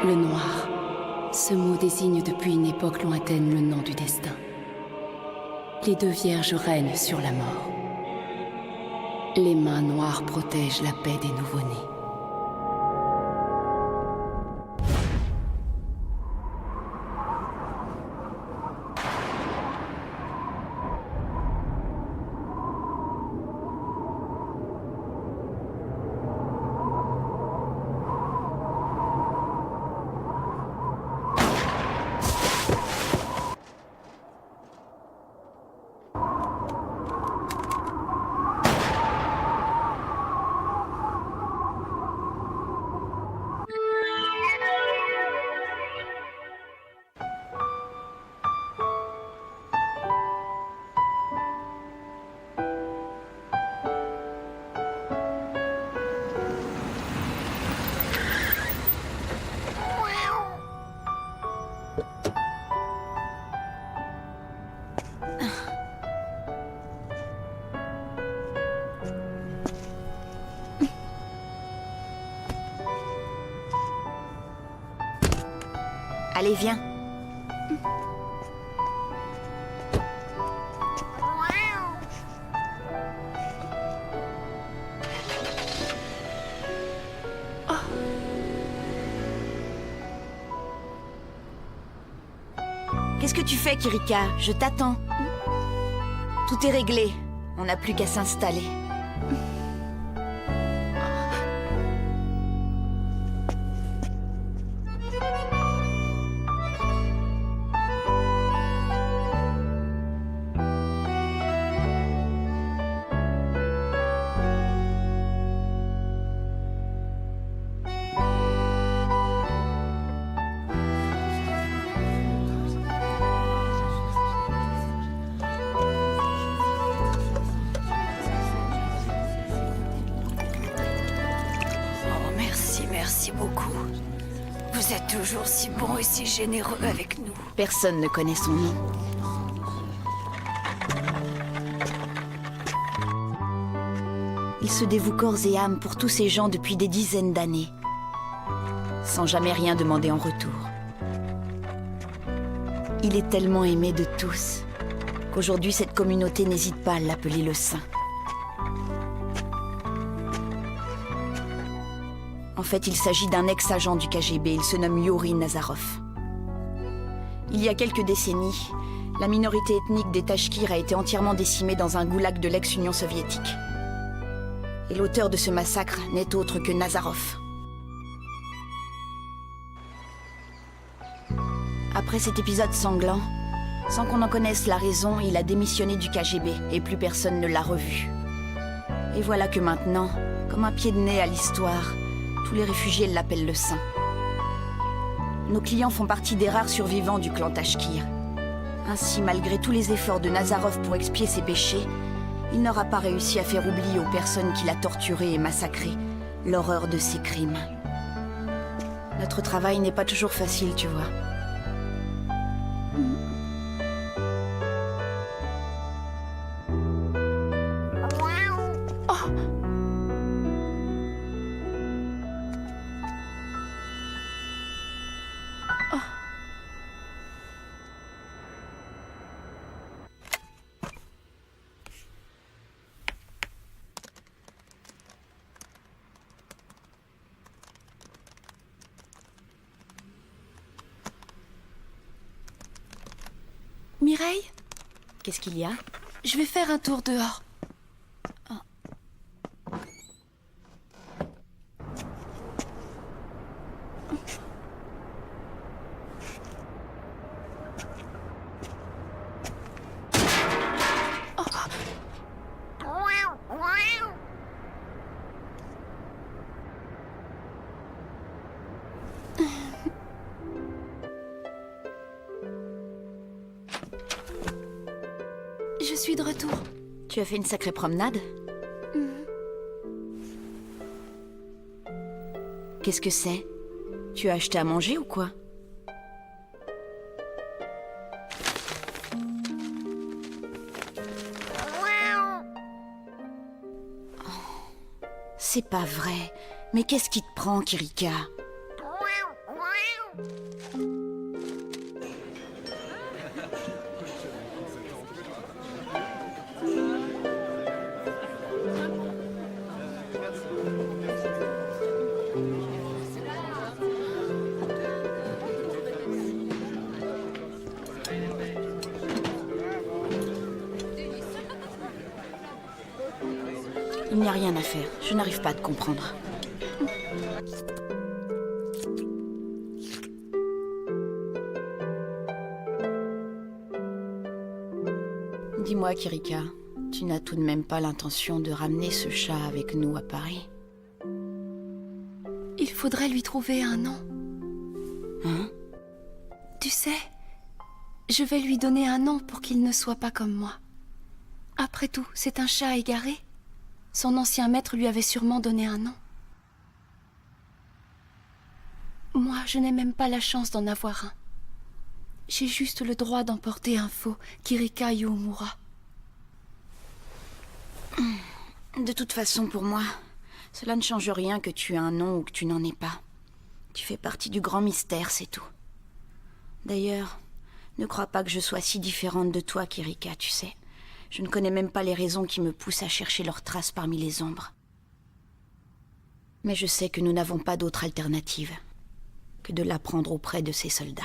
Le noir. Ce mot désigne depuis une époque lointaine le nom du destin. Les deux vierges règnent sur la mort. Les mains noires protègent la paix des nouveau-nés. Allez, viens. Qu'est-ce que tu fais, Kirika? Je t'attends. Tout est réglé. On n'a plus qu'à s'installer. Merci beaucoup. Vous êtes toujours si bon et si généreux avec nous. Personne ne connaît son nom. Il se dévoue corps et âme pour tous ces gens depuis des dizaines d'années, sans jamais rien demander en retour. Il est tellement aimé de tous qu'aujourd'hui cette communauté n'hésite pas à l'appeler le Saint. En fait, il s'agit d'un ex-agent du KGB, il se nomme Yuri Nazarov. Il y a quelques décennies, la minorité ethnique des Tachkirs a été entièrement décimée dans un goulag de l'ex-Union soviétique. Et l'auteur de ce massacre n'est autre que Nazarov. Après cet épisode sanglant, sans qu'on en connaisse la raison, il a démissionné du KGB et plus personne ne l'a revu. Et voilà que maintenant, comme un pied de nez à l'histoire, tous les réfugiés l'appellent le Saint. Nos clients font partie des rares survivants du clan Tachkir. Ainsi, malgré tous les efforts de Nazarov pour expier ses péchés, il n'aura pas réussi à faire oublier aux personnes qu'il a torturées et massacrées l'horreur de ses crimes. Notre travail n'est pas toujours facile, tu vois. Mireille, Qu'est-ce qu'il y a? je vais faire un tour dehors. Je suis de retour. Tu as fait une sacrée promenade? Qu'est-ce que c'est? Tu as acheté à manger ou quoi? C'est pas vrai. Mais qu'est-ce qui te prend, Kirika? Il n'y a rien à faire. Je n'arrive pas à te comprendre. Dis-moi, Kirika, tu n'as tout de même pas l'intention de ramener ce chat avec nous à Paris? Il faudrait lui trouver un nom. Hein? Tu sais, je vais lui donner un nom pour qu'il ne soit pas comme moi. Après tout, c'est un chat égaré. Son ancien maître lui avait sûrement donné un nom. Moi, je n'ai même pas la chance d'en avoir un. J'ai juste le droit d'emporter un faux Kirika Youmura. De toute façon, pour moi, cela ne change rien que tu aies un nom ou que tu n'en aies pas. Tu fais partie du grand mystère, c'est tout. D'ailleurs, ne crois pas que je sois si différente de toi, Kirika, tu sais. Je ne connais même pas les raisons qui me poussent à chercher leurs traces parmi les ombres. Mais je sais que nous n'avons pas d'autre alternative que de l'apprendre auprès de ces soldats.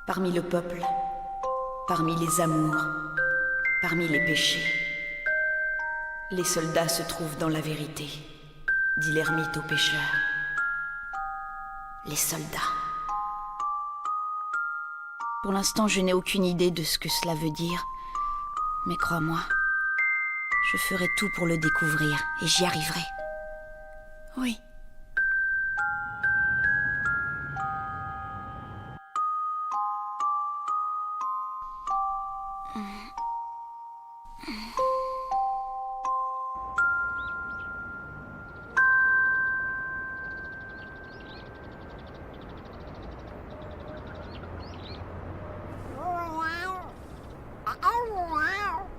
Parmi le peuple, parmi les amours, parmi les péchés, les soldats se trouvent dans la vérité, dit l'ermite aux pêcheurs. Les soldats. Pour l'instant, je n'ai aucune idée de ce que cela veut dire, mais crois-moi, je ferai tout pour le découvrir et j'y arriverai. Oui.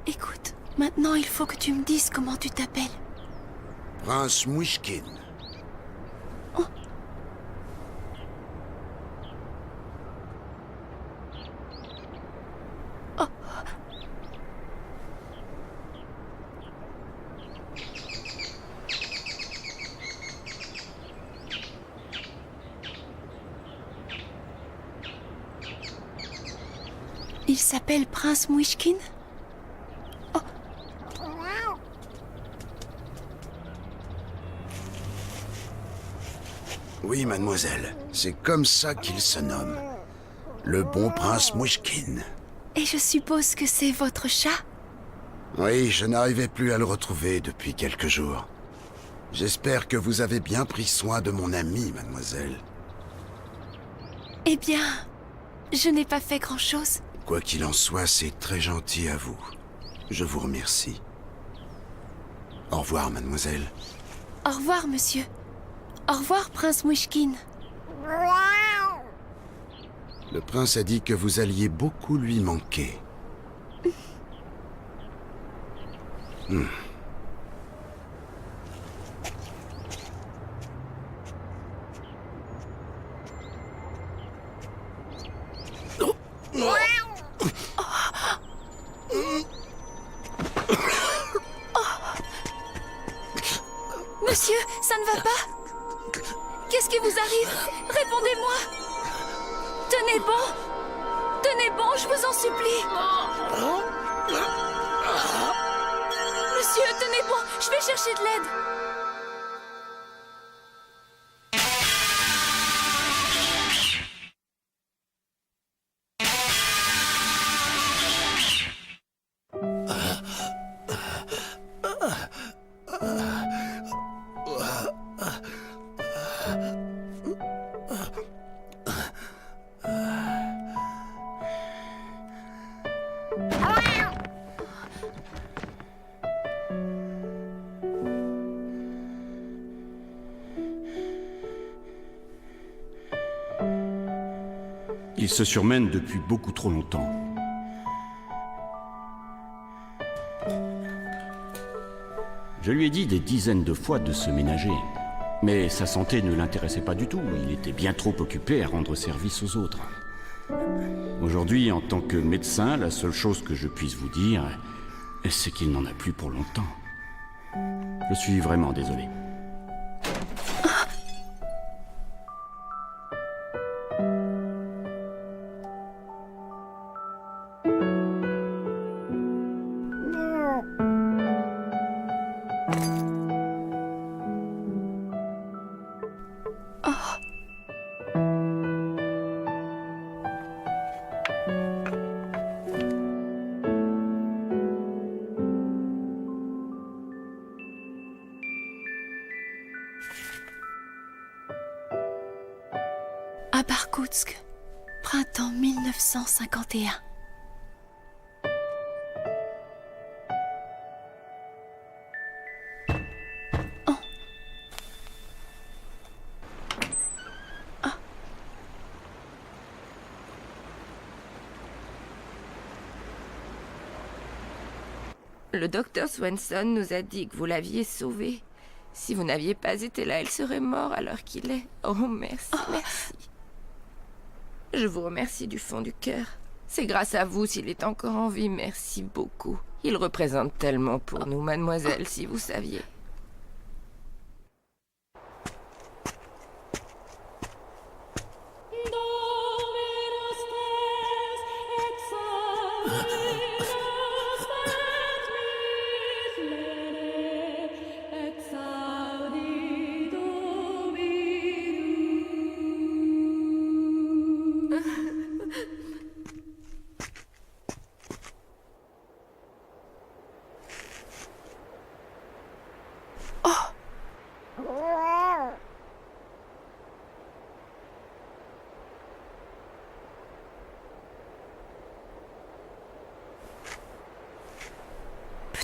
Écoute, maintenant il faut que tu me dises comment tu t'appelles. Prince Muishkin. Il s'appelle Prince Muishkin? Oui, mademoiselle. C'est comme ça qu'il se nomme. Le bon prince Muishkin. Et je suppose que c'est votre chat? Oui, je n'arrivais plus à le retrouver depuis quelques jours. J'espère que vous avez bien pris soin de mon ami, mademoiselle. Eh bien, je n'ai pas fait grand-chose. Quoi qu'il en soit, c'est très gentil à vous. Je vous remercie. Au revoir, mademoiselle. Au revoir, monsieur. Au revoir, Prince Muishkin. Le prince a dit que vous alliez beaucoup lui manquer. Monsieur, ça ne va pas? Qu'est-ce qui vous arrive? Répondez-moi! Tenez bon! Tenez bon, je vous en supplie! Monsieur, tenez bon, je vais chercher de l'aide! Il se surmène depuis beaucoup trop longtemps. Je lui ai dit des dizaines de fois de se ménager. Mais sa santé ne l'intéressait pas du tout. Il était bien trop occupé à rendre service aux autres. Aujourd'hui, en tant que médecin, la seule chose que je puisse vous dire, c'est qu'il n'en a plus pour longtemps. Je suis vraiment désolé. À Barkoutsk, printemps 1951. Oh. Ah. Le docteur Swenson nous a dit que vous l'aviez sauvé. Si vous n'aviez pas été là, il serait mort à l'heure qu'il est. Oh, merci, merci. Je vous remercie du fond du cœur. C'est grâce à vous s'il est encore en vie. Merci beaucoup. Il représente tellement pour nous, mademoiselle, si vous saviez.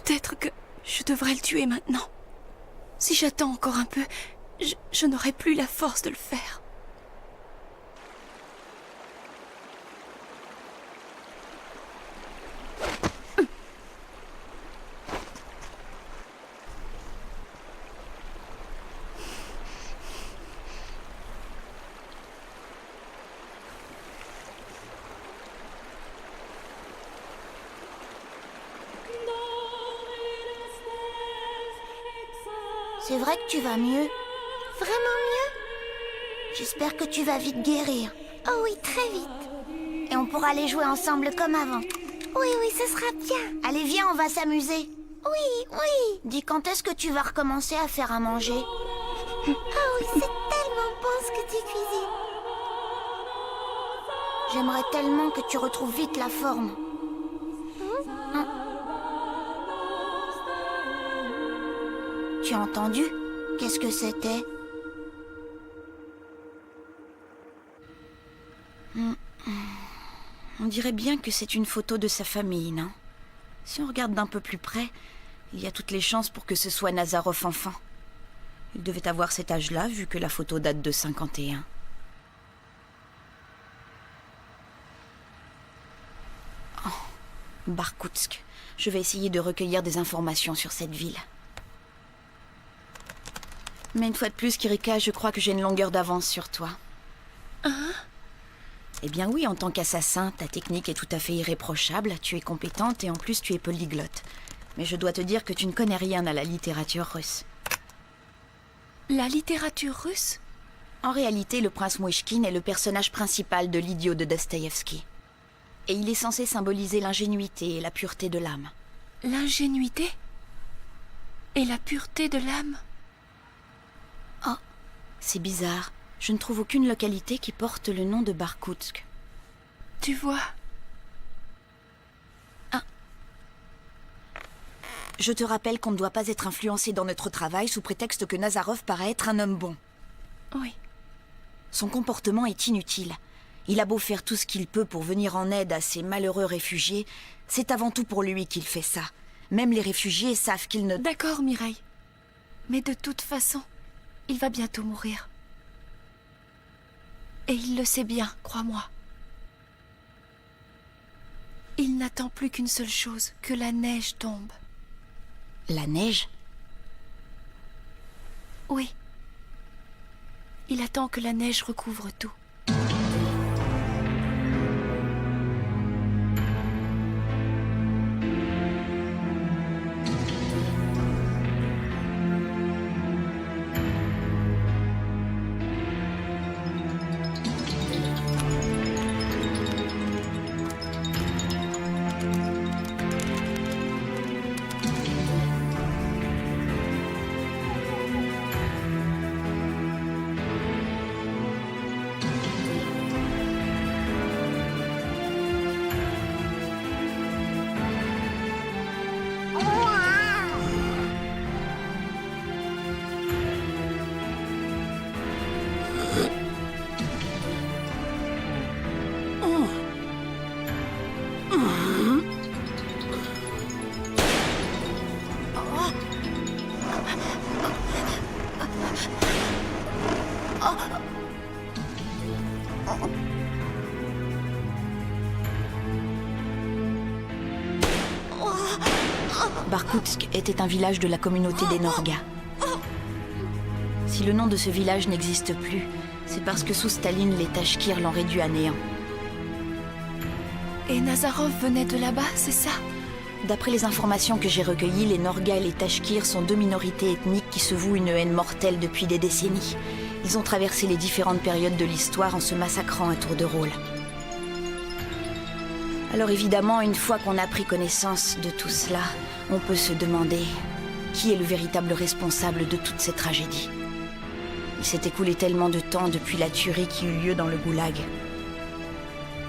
Peut-être que je devrais le tuer maintenant. Si j'attends encore un peu, je n'aurai plus la force de le faire. C'est vrai que tu vas mieux. Vraiment mieux? J'espère que tu vas vite guérir. Oh oui, très vite. Et on pourra aller jouer ensemble comme avant. Oui, oui, ce sera bien. Allez, viens, on va s'amuser. Oui, oui. Dis, quand est-ce que tu vas recommencer à faire à manger? Oh oui, c'est tellement bon ce que tu cuisines. J'aimerais tellement que tu retrouves vite la forme. Tu as entendu? Qu'est-ce que c'était? On dirait bien que c'est une photo de sa famille, non? Si on regarde d'un peu plus près, il y a toutes les chances pour que ce soit Nazarov enfant. Il devait avoir cet âge-là, vu que la photo date de 51. Oh, Barkoutsk. Je vais essayer de recueillir des informations sur cette ville. Mais une fois de plus, Kirika, je crois que j'ai une longueur d'avance sur toi. Hein? Eh bien oui, en tant qu'assassin, ta technique est tout à fait irréprochable, tu es compétente et en plus tu es polyglotte. Mais je dois te dire que tu ne connais rien à la littérature russe. La littérature russe? En réalité, le prince Mouchkine est le personnage principal de l'Idiot de Dostoïevski. Et il est censé symboliser l'ingénuité et la pureté de l'âme. L'ingénuité? Et la pureté de l'âme? Oh, c'est bizarre. Je ne trouve aucune localité qui porte le nom de Barkoutsk. Tu vois? Ah. Je te rappelle qu'on ne doit pas être influencé dans notre travail sous prétexte que Nazarov paraît être un homme bon. Oui. Son comportement est inutile. Il a beau faire tout ce qu'il peut pour venir en aide à ces malheureux réfugiés, c'est avant tout pour lui qu'il fait ça. Même les réfugiés savent qu'ils ne... D'accord, Mireille. Mais de toute façon, il va bientôt mourir. Et il le sait bien, crois-moi. Il n'attend plus qu'une seule chose, que la neige tombe. La neige? Oui. Il attend que la neige recouvre tout. Barkoutsk était un village de la communauté des Norgas. Si le nom de ce village n'existe plus, c'est parce que sous Staline, les Tachkirs l'ont réduit à néant. Et Nazarov venait de là-bas, c'est ça? D'après les informations que j'ai recueillies, les Norgas et les Tachkirs sont deux minorités ethniques qui se vouent une haine mortelle depuis des décennies. Ils ont traversé les différentes périodes de l'histoire en se massacrant à tour de rôle. Alors évidemment, une fois qu'on a pris connaissance de tout cela, on peut se demander qui est le véritable responsable de toute cette tragédie. Il s'est écoulé tellement de temps depuis la tuerie qui eut lieu dans le goulag.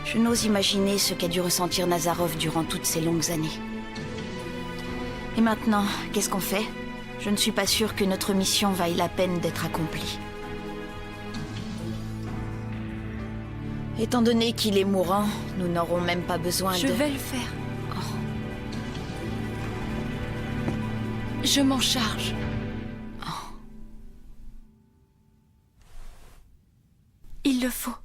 Je n'ose imaginer ce qu'a dû ressentir Nazarov durant toutes ces longues années. Et maintenant, qu'est-ce qu'on fait? Je ne suis pas sûre que notre mission vaille la peine d'être accomplie. Étant donné qu'il est mourant, nous n'aurons même pas besoin de... Je vais le faire. Je m'en charge. Il le faut.